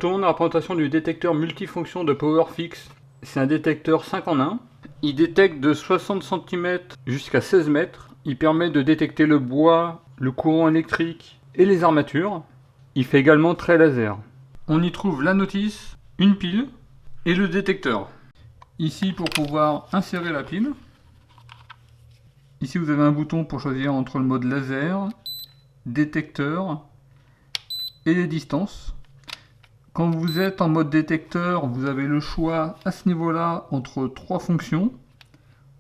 tout le monde, la représentation du détecteur multifonction de PowerFix. C'est un détecteur 5 en 1. Il détecte de 60 cm jusqu'à 16 mètres. Il permet de détecter le bois, le courant électrique et les armatures. Il fait également trait laser. On y trouve la notice, une pile et le détecteur. Ici pour pouvoir insérer la pile. Ici vous avez un bouton pour choisir entre le mode laser, détecteur et les distances. Quand vous êtes en mode détecteur, vous avez le choix à ce niveau-là entre 3 fonctions.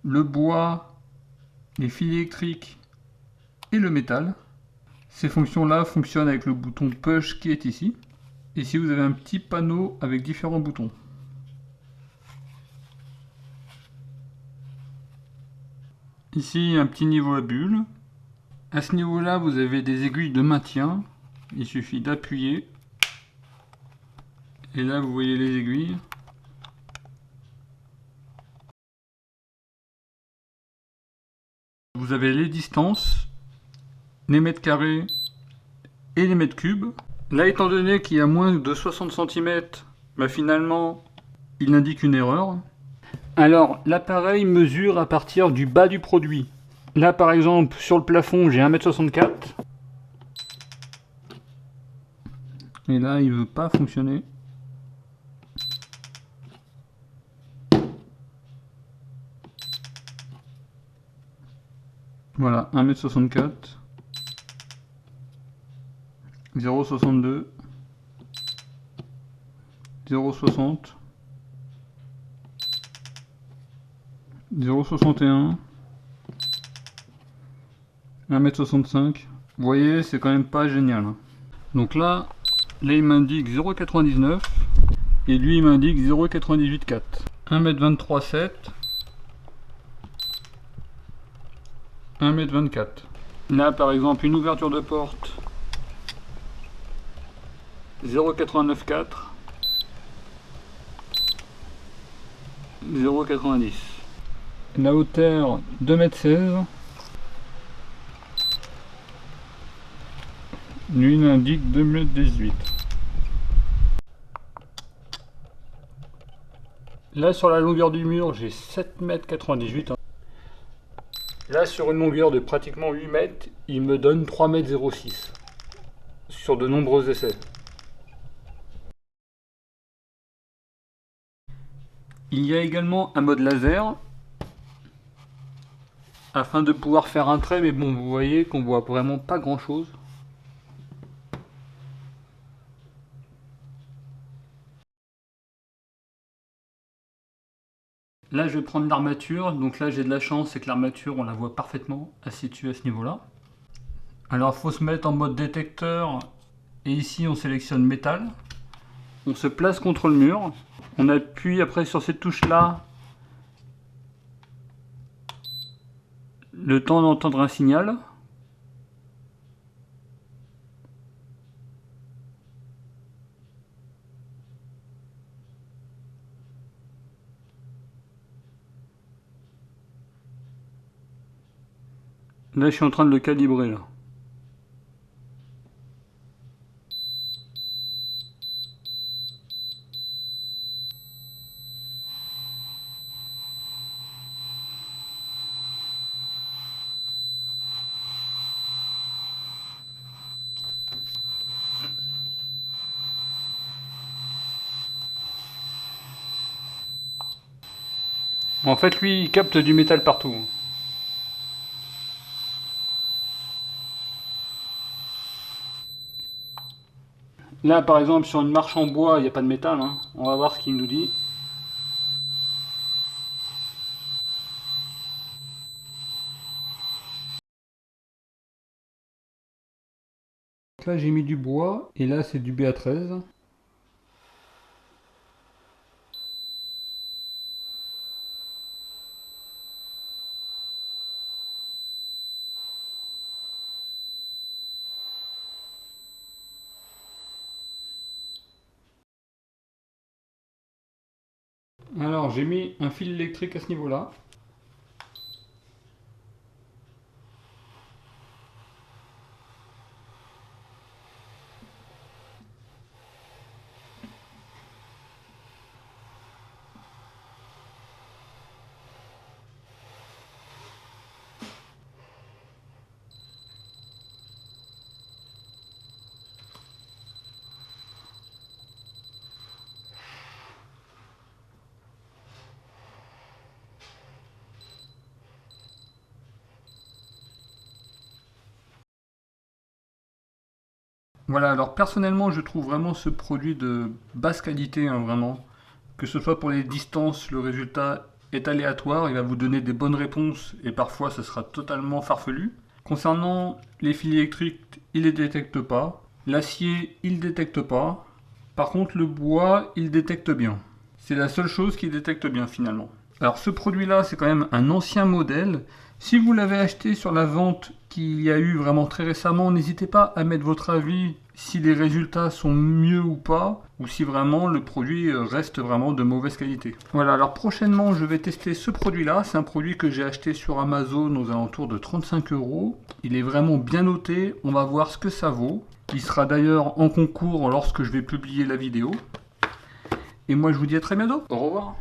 Le bois, les fils électriques et le métal. Ces fonctions-là fonctionnent avec le bouton push qui est ici. Ici vous avez un petit panneau avec différents boutons. Ici un petit niveau à bulle. À ce niveau-là vous avez des aiguilles de maintien. Il suffit d'appuyer. Et là, vous voyez les aiguilles. Vous avez les distances, les mètres carrés et les mètres cubes. Là, étant donné qu'il y a moins de 60 cm, finalement, il indique une erreur. Alors, l'appareil mesure à partir du bas du produit. Là, par exemple, sur le plafond, j'ai 1,64 m. Et là, il ne veut pas fonctionner. Voilà, 1,64 m, 0,62, 0,60, 0,61, 1,65 m. Vous voyez, c'est quand même pas génial. Donc là il m'indique 0,99 et lui il m'indique 0,98,4. 1,23,7, 1,24 m. Là par exemple une ouverture de porte 0,89,4, 0,90. La hauteur 2,16 m. Lui il indique 2,18 m. Là sur la longueur du mur j'ai 7,98 m. Là sur une longueur de pratiquement 8 mètres, il me donne 3,06 m sur de nombreux essais. Il y a également un mode laser afin de pouvoir faire un trait, mais bon, vous voyez qu'on voit vraiment pas grand chose. Là je vais prendre l'armature, donc là j'ai de la chance, c'est que l'armature on la voit parfaitement, elle se situe à ce niveau là. Alors il faut se mettre en mode détecteur, et ici on sélectionne métal. On se place contre le mur, on appuie après sur cette touche là, le temps d'entendre un signal. Là je suis en train de le calibrer là. En fait lui il capte du métal partout. Là par exemple sur une marche en bois il n'y a pas de métal, hein. On va voir ce qu'il nous dit. Là j'ai mis du bois et là c'est du BA13. Alors j'ai mis un fil électrique à ce niveau là. Voilà, alors personnellement je trouve vraiment ce produit de basse qualité, hein, vraiment. Que ce soit pour les distances, le résultat est aléatoire, il va vous donner des bonnes réponses et parfois ce sera totalement farfelu. Concernant les fils électriques, il ne les détecte pas. L'acier, il ne détecte pas. Par contre, le bois, il détecte bien. C'est la seule chose qui détecte bien finalement. Alors ce produit-là, c'est quand même un ancien modèle. Si vous l'avez acheté sur la vente qu'il y a eu vraiment très récemment, n'hésitez pas à mettre votre avis si les résultats sont mieux ou pas, ou si vraiment le produit reste vraiment de mauvaise qualité. Voilà, alors prochainement je vais tester ce produit-là. C'est un produit que j'ai acheté sur Amazon aux alentours de 35 €. Il est vraiment bien noté, on va voir ce que ça vaut. Il sera d'ailleurs en concours lorsque je vais publier la vidéo. Et moi je vous dis à très bientôt, au revoir.